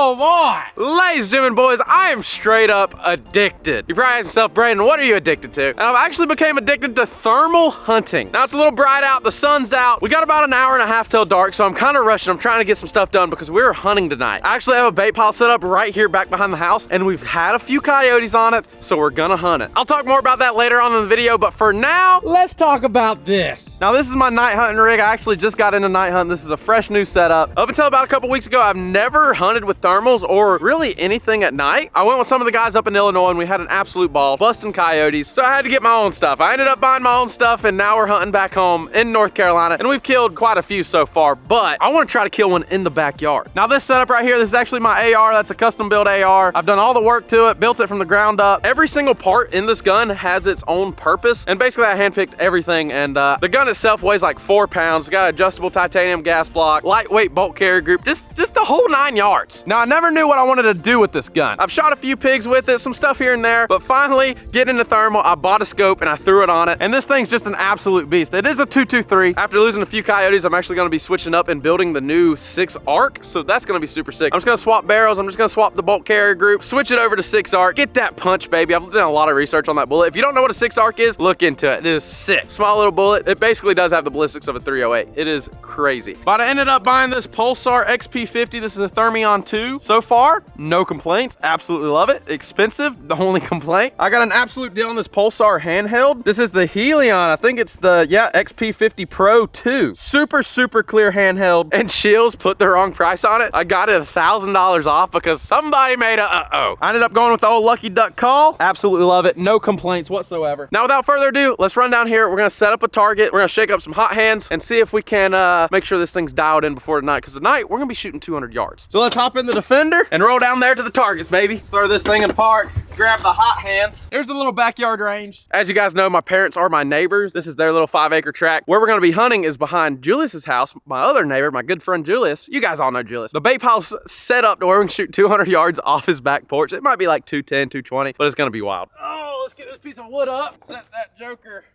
Come on! Ladies and gentlemen, boys, I am straight up addicted. You're probably asking yourself, Brandon, what are you addicted to? And I've actually became addicted to thermal hunting. Now it's a little bright out, the sun's out. We got about an hour and a half till dark, so I'm kind of rushing. I'm trying to get some stuff done because we're hunting tonight. I actually have a bait pile set up right here back behind the house, and we've had a few coyotes on it, so we're gonna hunt it. I'll talk more about that later on in the video, but for now, let's talk about this. Now this is my night hunting rig. I actually just got into night hunting. This is a fresh new setup. Up until about a couple weeks ago, I've never hunted with thermals or really anything at night. I went with some of the guys up in Illinois and we had an absolute ball busting coyotes, so I had to get my own stuff. I ended up buying my own stuff, and now we're hunting back home in North Carolina, and we've killed quite a few so far, but I want to try to kill one in the backyard. Now this setup right here, this is actually my AR. That's a custom built AR. I've done all the work to it, built it from the ground up. Every single part in this gun has its own purpose, and basically I handpicked everything, and the gun itself weighs like 4 pounds. It's got adjustable titanium gas block, lightweight bolt carrier group, just the whole 9 yards. Now I never knew what I wanted to do with this gun. I've shot a few pigs with it, some stuff here and there, but finally getting into thermal, I bought a scope and I threw it on it, and this thing's just an absolute beast. It is a 223. After losing a few coyotes, I'm actually gonna be switching up and building the new 6 arc, so that's gonna be super sick. I'm just gonna swap barrels, I'm just gonna swap the bolt carrier group, switch it over to 6 arc, get that punch, baby. I've done a lot of research on that bullet. If you don't know what a 6 arc is, look into it. It is sick. Small little bullet. It basically does have the ballistics of a 308. It is crazy. But I ended up buying this Pulsar XP50. This is a Thermion 2. So far, no complaints. Absolutely love it. Expensive, the only complaint. I got an absolute deal on this Pulsar handheld. This is the Helion. I think it's the, XP50 Pro 2. Super clear handheld, and Chills put the wrong price on it. I got it $1,000 off because somebody made a uh-oh. I ended up going with the old Lucky Duck call. Absolutely love it. No complaints whatsoever. Now, without further ado, let's run down here. We're gonna set up a target. We're gonna shake up some hot hands and see if we can make sure this thing's dialed in before tonight, because tonight we're gonna be shooting 200 yards. So let's hop in the Defender and roll down there to the targets, baby. Let's throw this thing in the park, grab the hot hands. There's the little backyard range. As you guys know, my parents are my neighbors. This is their little 5-acre tract. Where we're gonna be hunting is behind Julius's house, my other neighbor, my good friend Julius. You guys all know Julius. The bait pile's set up to where we can shoot 200 yards off his back porch. It might be like 210, 220, but it's gonna be wild. Oh, let's get this piece of wood up. Set that joker.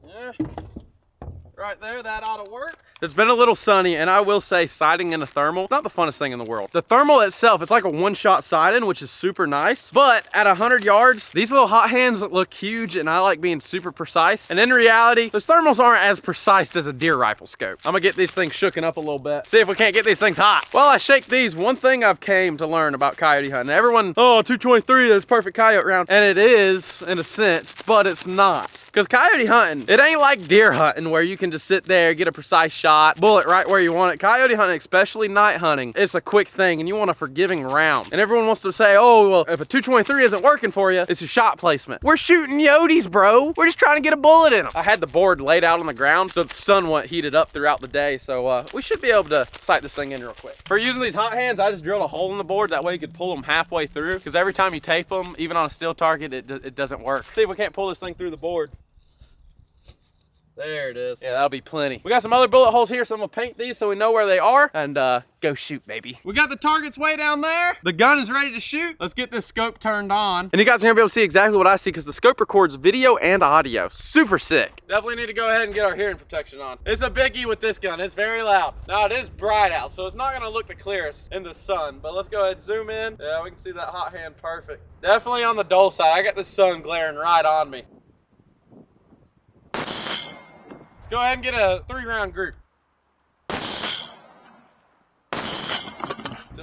Yeah. Right there, that ought to work. It's been a little sunny, and I will say sighting in a thermal, not the funnest thing in the world. The thermal itself, it's like a one-shot sight-in, which is super nice, but at 100 yards, these little hot hands look huge, and I like being super precise. And in reality, those thermals aren't as precise as a deer rifle scope. I'm gonna get these things shooken up a little bit, see if we can't get these things hot. While I shake these, one thing I've came to learn about coyote hunting, everyone, oh, 223, that's perfect coyote round. And it is, in a sense, but it's not. Because coyote hunting, it ain't like deer hunting where you can just sit there, get a precise shot, bullet right where you want it. Coyote hunting, especially night hunting, it's a quick thing, and you want a forgiving round. And everyone wants to say, oh, well, if a 223 isn't working for you, it's your shot placement. We're shooting yotes, bro. We're just trying to get a bullet in them. I had the board laid out on the ground so the sun won't heat it up throughout the day, so we should be able to sight this thing in real quick. For using these hot hands, I just drilled a hole in the board. That way you could pull them halfway through, because every time you tape them, even on a still target, it doesn't work. See if we can't pull this thing through the board. There it is. Yeah, that'll be plenty. We got some other bullet holes here, so I'm gonna paint these so we know where they are, and go shoot, baby. We got the targets way down there. The gun is ready to shoot. Let's get this scope turned on. And you guys are gonna be able to see exactly what I see, because the scope records video and audio. Super sick. Definitely need to go ahead and get our hearing protection on. It's a biggie with this gun. It's very loud. Now, it is bright out, so it's not gonna look the clearest in the sun, but let's go ahead and zoom in. Yeah, we can see that hot hand perfect. Definitely on the dull side. I got the sun glaring right on me. Go ahead and get a 3-round group. Set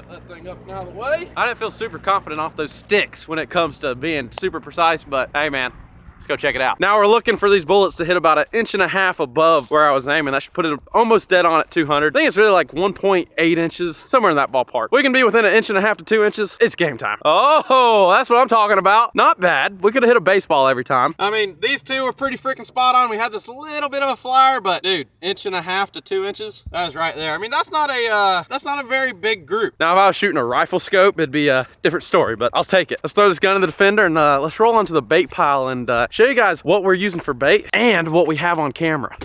that thing up and out of the way. I didn't feel super confident off those sticks when it comes to being super precise, but hey man, let's go check it out. Now we're looking for these bullets to hit about 1.5 inches above where I was aiming. That should put it almost dead on at 200. I think it's really like 1.8 inches, somewhere in that ballpark. We can be within 1.5 inches to 2 inches. It's game time. Oh, that's what I'm talking about. Not bad. We could have hit a baseball every time. I mean, these two were pretty freaking spot on. We had this little bit of a flyer, but dude, 1.5 inches to 2 inches, that was right there. I mean, that's not a very big group. Now, if I was shooting a rifle scope, it'd be a different story, but I'll take it. Let's throw this gun in the Defender, and let's roll onto the bait pile and show you guys what we're using for bait and what we have on camera.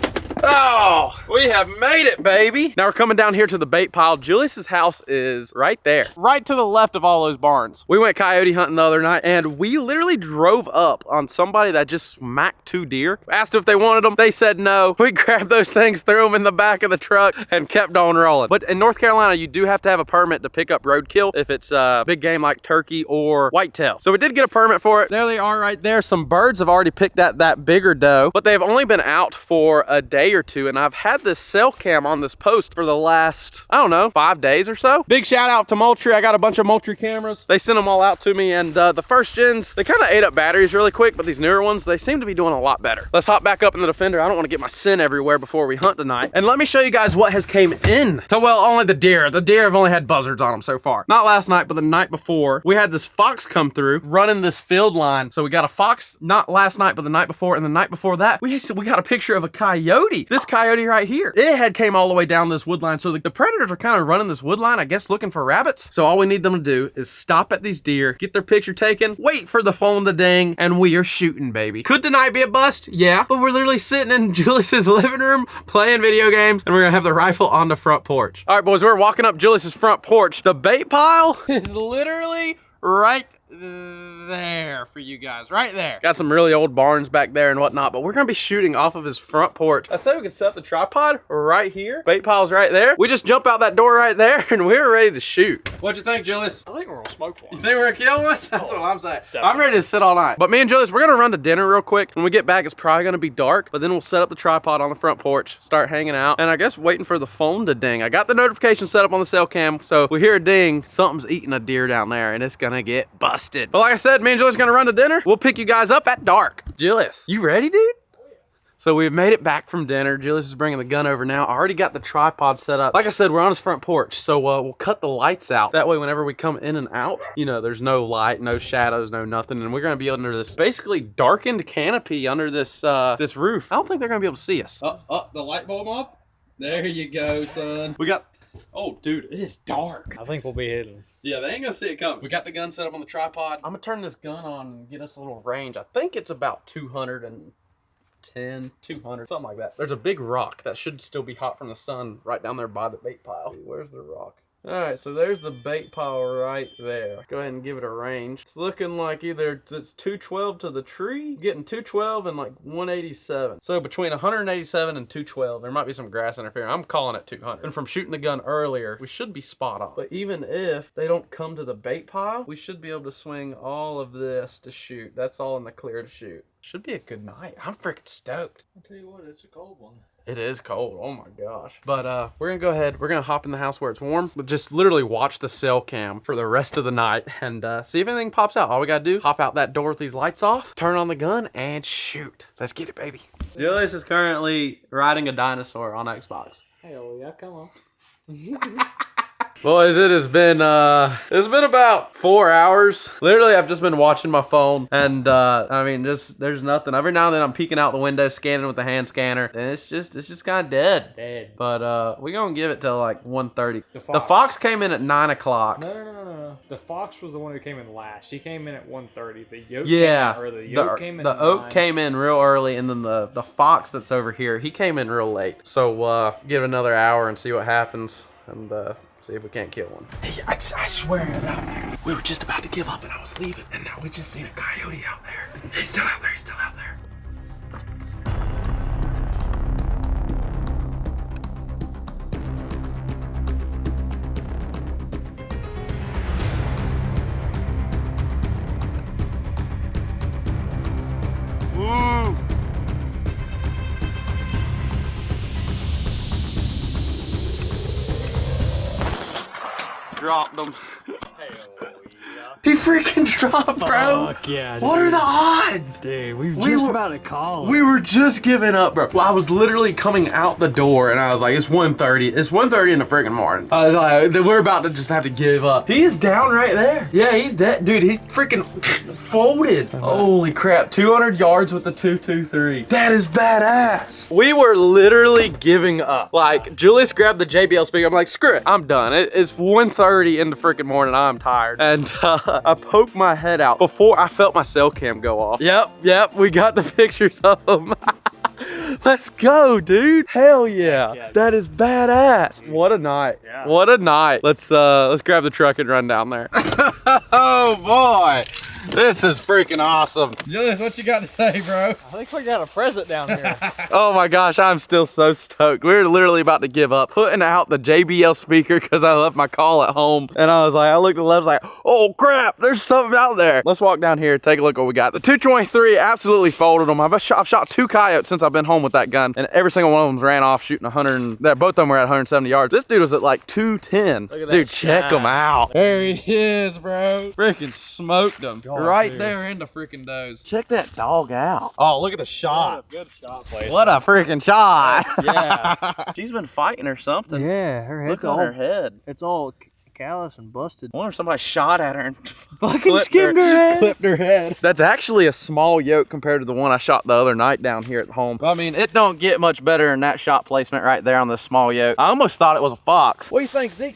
Oh, we have made it, baby. Now we're coming down here to the bait pile. Julius's house is right there, right to the left of all those barns. We went coyote hunting the other night, and we literally drove up on somebody that just smacked 2 deer. Asked if they wanted them. They said no. We grabbed those things, threw them in the back of the truck, and kept on rolling. But in North Carolina, you do have to have a permit to pick up roadkill if it's big game like turkey or whitetail. So we did get a permit for it. There they are right there. Some birds have already picked at that bigger doe, but they've only been out for a day or two, and I've had this cell cam on this post for the last, I don't know, 5 days or so. Big shout out to Moultrie. I got a bunch of Moultrie cameras. They sent them all out to me, and the first gens, they kind of ate up batteries really quick, but these newer ones, they seem to be doing a lot better. Let's hop back up in the Defender. I don't want to get my scent everywhere before we hunt tonight. And let me show you guys what has came in. So, well, only the deer. The deer have only had buzzards on them so far. Not last night, but the night before. We had this fox come through, running this field line. So we got a fox, not last night, but the night before, and the night before that, we got a picture of a coyote. This coyote right here. It had came all the way down this wood line. So the predators are kind of running this wood line, I guess, looking for rabbits. So all we need them to do is stop at these deer, get their picture taken, wait for the phone to ding, and we are shooting, baby. Could tonight be a bust? Yeah, but we're literally sitting in Julius's living room playing video games, and we're gonna have the rifle on the front porch. All right, boys, we're walking up Julius's front porch. The bait pile is literally right there for you guys, right there. Got some really old barns back there and whatnot, but we're gonna be shooting off of his front porch. I said we could set up the tripod right here. Bait pile's right there. We just jump out that door right there and we're ready to shoot. What'd you think, Julius? I think we're gonna smoke one. You think we're gonna kill one? That's what I'm saying. Definitely. I'm ready to sit all night. But me and Julius, we're gonna run to dinner real quick. When we get back, it's probably gonna be dark, but then we'll set up the tripod on the front porch, start hanging out, and I guess waiting for the phone to ding. I got the notification set up on the cell cam, so if we hear a ding, something's eating a deer down there and it's gonna get busted. But like I said, me and Julius gonna run to dinner. We'll pick you guys up at dark. Julius, you ready, dude? So we've made it back from dinner. Julius is bringing the gun over now. I already got the tripod set up. Like I said, we're on his front porch, so we'll cut the lights out. That way, whenever we come in and out, you know, there's no light, no shadows, no nothing, and we're gonna be under this basically darkened canopy under this this roof. I don't think they're gonna be able to see us. The light bulb up. There you go, son. We got. Oh, dude, it is dark. I think we'll be hidden. Yeah, they ain't gonna see it coming. We got the gun set up on the tripod. I'm gonna turn this gun on and get us a little range. I think it's about 210, 200, something like that. There's a big rock that should still be hot from the sun right down there by the bait pile. Where's the rock? All right, so there's the bait pile right there. Go ahead and give it a range. It's looking like either it's 212 to the tree, getting 212 and like 187. So between 187 and 212, there might be some grass interference. I'm calling it 200. And from shooting the gun earlier, we should be spot on. But even if they don't come to the bait pile, we should be able to swing all of this to shoot. That's all in the clear to shoot. Should be a good night. I'm freaking stoked. I'll tell you what, it's a cold one. It is cold. Oh my gosh. But we're gonna go ahead. We're gonna hop in the house where it's warm. But just literally watch the cell cam for the rest of the night and see if anything pops out. All we gotta do, hop out that door with these lights off, turn on the gun, and shoot. Let's get it, baby. Julius is currently riding a dinosaur on Xbox. Hell yeah, come on. Boys, it's been about 4 hours. Literally, I've just been watching my phone, and I mean, there's nothing. Every now and then, I'm peeking out the window, scanning with the hand scanner, and it's just kind of dead. But we gonna give it till like 1:30. The fox came in at 9 o'clock. No. The fox was the one who came in last. She came in at 1:30. The yoke came in the oak came in real early, and then the fox that's over here, he came in real late. So give it another hour and see what happens, and see if we can't kill one. Hey, I swear he was out there. We were just about to give up and I was leaving, and now we just seen a coyote out there. He's still out there. He's still out there. Woo! Dropped them. He freaking dropped, bro. Fuck yeah, what are the odds? Dude, we were about to call him. We were just giving up, bro. Well, I was literally coming out the door and I was like, it's 1:30. It's 1:30 in the freaking morning. I was like, we're about to just have to give up. He is down right there. Yeah, he's dead. Dude, he freaking folded. Holy crap. 200 yards with the 223. That is badass. We were literally giving up. Like, Julius grabbed the JBL speaker. I'm like, screw it. I'm done. It's 1:30 in the freaking morning. I'm tired. And I poked my head out before I felt my cell cam go off. Yep, we got the pictures of them. Let's go, dude. Hell yeah. That is badass. What a night. Yeah. What a night. Let's grab the truck and run down there. Oh boy. This is freaking awesome. Julius, what you got to say, bro? I think we got a present down here. Oh my gosh, I'm still so stoked. We're literally about to give up putting out the JBL speaker because I left my call at home. And I was like, I looked at the left, like, oh crap, there's something out there. Let's walk down here, take a look what we got. The 223 absolutely folded them. I've shot 2 coyotes since I've been home with that gun. And every single one of them ran off shooting 100. And both of them were at 170 yards. This dude was at like 210. Dude, check him out. There he is, bro. Freaking smoked him. Right there in the freaking does. Check that dog out. Oh, look at the shot. What a good shot place. What a freaking shot. Yeah. She's been fighting or something. Yeah, her head's Look on her head. It's all callous and busted. I wonder if somebody shot at her and Fucking skimmed her head. Clipped her head. That's actually a small yoke compared to the one I shot the other night down here at home. I mean, it don't get much better than that shot placement right there on this small yoke. I almost thought it was a fox. What do you think, Zeke?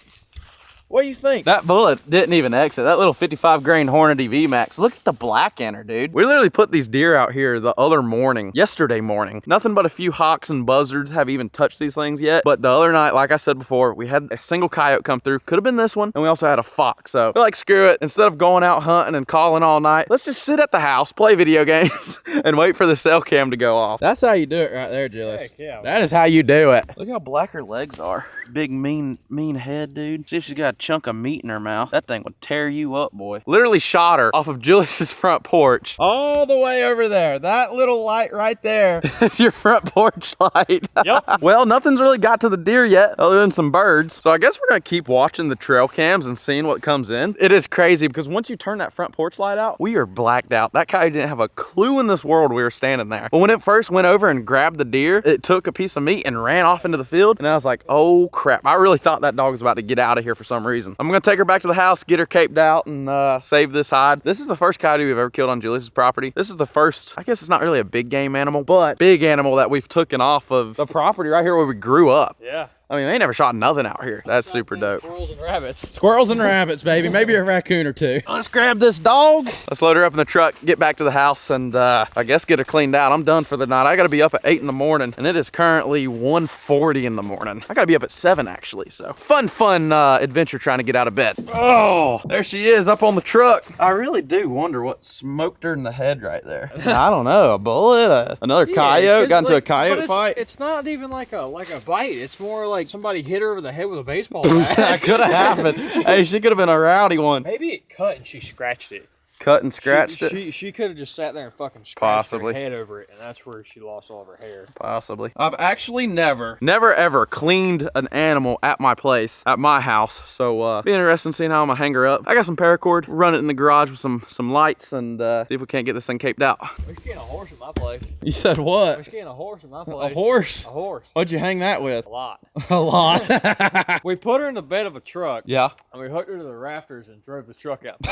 What do you think? That bullet didn't even exit. That little 55 grain Hornady VMAX. Look at the black in her, dude. We literally put these deer out here the other morning, yesterday morning. Nothing but a few hawks and buzzards have even touched these things yet. But the other night, like I said before, we had a single coyote come through. Could have been this one. And we also had a fox. So we're like, screw it. Instead of going out hunting and calling all night, let's just sit at the house, play video games, and wait for the cell cam to go off. That's how you do it right there, Julius. Heck yeah. That is how you do it. Look how black her legs are. Big, mean head, dude. See if she's got a chunk of meat in her mouth. That thing would tear you up, boy. Literally shot her off of Julius's front porch. All the way over there. That little light right there is your front porch light. Yep. Well, nothing's really got to the deer yet, other than some birds. So I guess we're gonna keep watching the trail cams and seeing what comes in. It is crazy because once you turn that front porch light out, we are blacked out. That coyote didn't have a clue in this world we were standing there. But when it first went over and grabbed the deer, it took a piece of meat and ran off into the field. And I was like, oh crap. I really thought that dog was about to get out of here for some reason. I'm gonna take her back to the house, get her caped out, and save this hide. This is the first coyote we've ever killed on Julius's property. This is the first, I guess it's not really a big game animal, but big animal that we've taken off of the property right here where we grew up. Yeah. I mean, they ain't never shot nothing out here. That's super dope. Squirrels and rabbits. Squirrels and rabbits, baby. Maybe a raccoon or two. Let's grab this dog. Let's load her up in the truck, get back to the house, and I guess get her cleaned out. I'm done for the night. I gotta be up at 8 in the morning, and it is currently 1:40 in the morning. I gotta be up at 7 actually, so fun adventure trying to get out of bed. Oh, there she is up on the truck. I really do wonder what smoked her in the head right there. I don't know, a bullet, another coyote, got into a coyote fight. It's not even like a bite. It's more like somebody hit her over the head with a baseball bat. That could have happened. Hey, she could have been a rowdy one. Maybe it cut and she scratched it. Cut and scratched it? She could have just sat there and fucking scratched Possibly. her head over it, and that's where she lost all of her hair. Possibly. I've actually never ever cleaned an animal at my place, at my house. So be interesting seeing how I'm gonna hang her up. I got some paracord, run it in the garage with some lights, and see if we can't get this thing caped out. We should get a horse in my place. You said what? We should get a horse in my place. A horse? A horse. What'd you hang that with? A lot. A lot. We put her in the bed of a truck. Yeah. And we hooked her to the rafters and drove the truck out.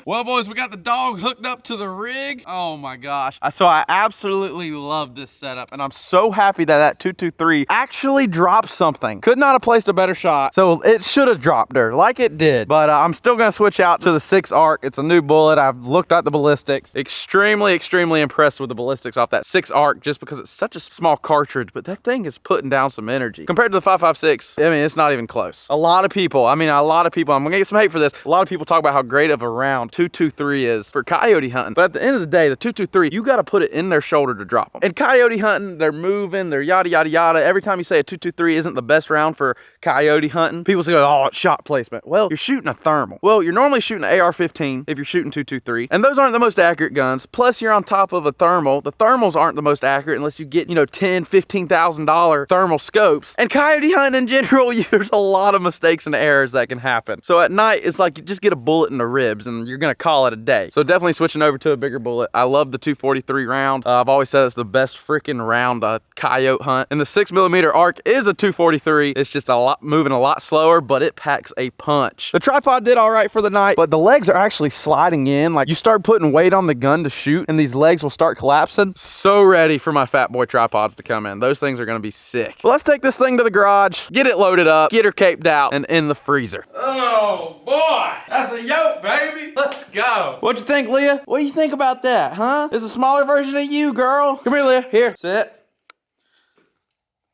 Well, boys, we got the dog hooked up to the rig. Oh my gosh. So I absolutely love this setup, and I'm so happy that that 223 actually dropped something. Could not have placed a better shot, so it should have dropped her like it did. But I'm still gonna switch out to the 6 arc. It's a new bullet. I've looked at the ballistics. Extremely impressed with the ballistics off that 6 arc just because it's such a small cartridge, but that thing is putting down some energy. Compared to the 5.56, I mean, it's not even close. A lot of people, I'm gonna get some hate for this. A lot of people talk about how great of a round 223 is for coyote hunting. But at the end of the day, the 223, you got to put it in their shoulder to drop them. In coyote hunting, they're moving, they're yada, yada, yada. Every time you say a 223 isn't the best round for coyote hunting, people say, oh, it's shot placement. Well, you're shooting a thermal. Well, you're normally shooting an AR-15 if you're shooting 223. And those aren't the most accurate guns. Plus, you're on top of a thermal. The thermals aren't the most accurate unless you get, $10,000, $15,000 thermal scopes. And coyote hunting in general, there's a lot of mistakes and errors that can happen. So at night, it's like you just get a bullet in the ribs and you're going to call it a day. So definitely switching over to a bigger bullet. I love the 243 round. I've always said it's the best freaking round coyote hunt. And the 6mm arc is a 243. It's just moving a lot slower, but it packs a punch. The tripod did all right for the night, but the legs are actually sliding in. Like you start putting weight on the gun to shoot and these legs will start collapsing. So ready for my fat boy tripods to come in. Those things are gonna be sick. But let's take this thing to the garage, get it loaded up, get her caped out, and in the freezer. Oh boy, that's a yoke, baby. Let's go. What'd you think, Leah? What do you think about that, huh? It's a smaller version of you, girl. Come here, Leah. Here, sit.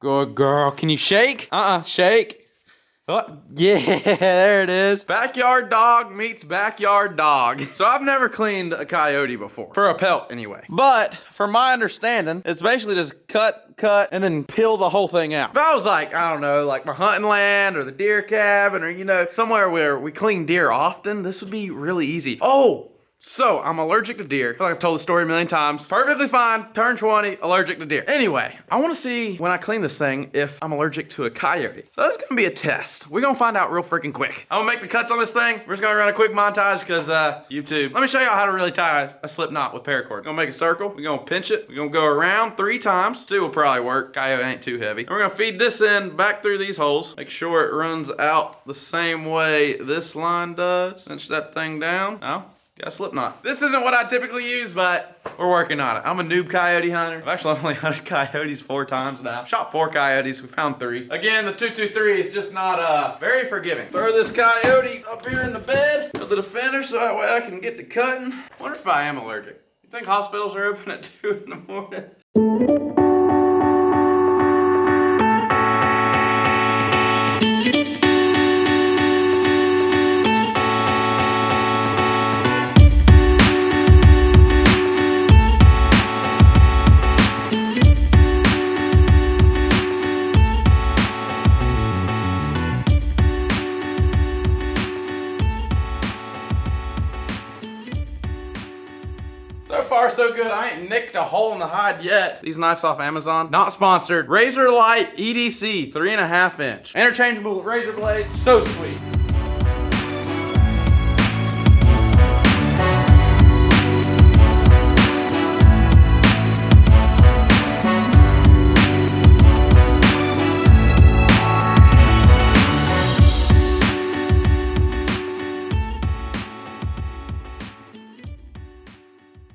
Good girl. Can you shake? Shake. Oh, yeah, there it is. Backyard dog meets backyard dog. So I've never cleaned a coyote before. For a pelt, anyway. But, from my understanding, it's basically just cut, and then peel the whole thing out. If I was like, I don't know, like my hunting land or the deer cabin or, you know, somewhere where we clean deer often, this would be really easy. Oh! So, I'm allergic to deer. I feel like I've told the story a million times. Perfectly fine, turn 20, allergic to deer. Anyway, I wanna see when I clean this thing if I'm allergic to a coyote. So that's gonna be a test. We're gonna find out real freaking quick. I'm gonna make the cuts on this thing. We're just gonna run a quick montage because YouTube. Let me show y'all how to really tie a slip knot with paracord. We're gonna make a circle, we're gonna pinch it, we're gonna go around 3 times. 2 will probably work, coyote ain't too heavy. And we're gonna feed this in back through these holes. Make sure it runs out the same way this line does. Cinch that thing down. Oh. Got a slip knot. This isn't what I typically use, but we're working on it. I'm a noob coyote hunter. I've actually only hunted coyotes 4 times now. Shot 4 coyotes, we found 3. Again, the 223 is just not very forgiving. Throw this coyote up here in the bed, go to the fender so that way I can get to cutting. Wonder if I am allergic. You think hospitals are open at 2 in the morning? So far, so good. I ain't nicked a hole in the hide yet. These knives off Amazon, not sponsored. Razor Light EDC, 3.5 inch. Interchangeable razor blades, so sweet.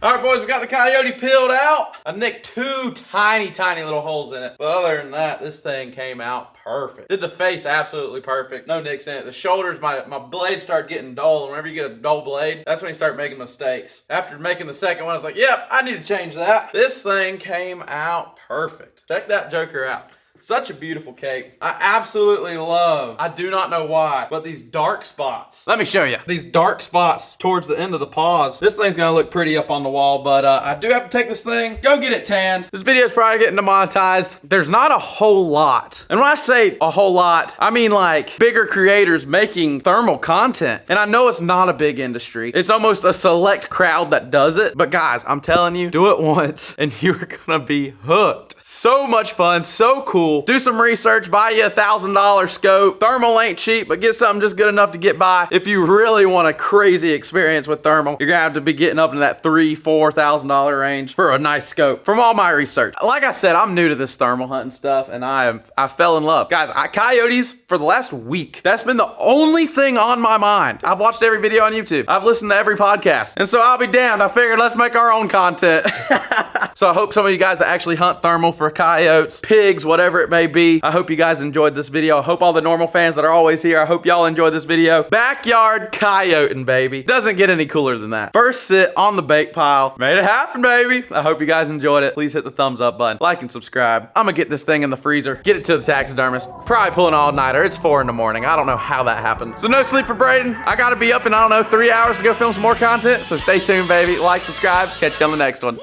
All right, boys, we got the coyote peeled out. I nicked 2 tiny little holes in it. But other than that, this thing came out perfect. Did the face absolutely perfect. No nicks in it. The shoulders, my blades start getting dull. And whenever you get a dull blade, that's when you start making mistakes. After making the second one, I was like, yep, I need to change that. This thing came out perfect. Check that joker out. Such a beautiful cape. I absolutely love, I do not know why, but these dark spots. Let me show you. These dark spots towards the end of the paws. This thing's gonna look pretty up on the wall, but I do have to take this thing, go get it tanned. This video is probably getting demonetized. There's not a whole lot. And when I say a whole lot, I mean like bigger creators making thermal content. And I know it's not a big industry. It's almost a select crowd that does it. But guys, I'm telling you, do it once and you're gonna be hooked. So much fun, so cool. Do some research, buy you a $1,000 scope. Thermal ain't cheap, but get something just good enough to get by. If you really want a crazy experience with thermal, you're gonna have to be getting up in that $3,000-$4,000 range for a nice scope. From all my research, like I said, I'm new to this thermal hunting stuff, and I fell in love. Guys, coyotes for the last week. That's been the only thing on my mind. I've watched every video on YouTube. I've listened to every podcast, and so I'll be damned. I figured let's make our own content. So I hope some of you guys that actually hunt thermal for coyotes, pigs, whatever it may be, I hope you guys enjoyed this video. I hope all the normal fans that are always here, I hope y'all enjoyed this video. Backyard coyoting, baby. Doesn't get any cooler than that. First sit on the bake pile. Made it happen, baby. I hope you guys enjoyed it. Please hit the thumbs up button. Like and subscribe. I'm gonna get this thing in the freezer. Get it to the taxidermist. Probably pull an all-nighter. It's 4 in the morning. I don't know how that happened. So no sleep for Braden. I gotta be up in, I don't know, 3 hours to go film some more content. So stay tuned, baby. Like, subscribe. Catch you on the next one.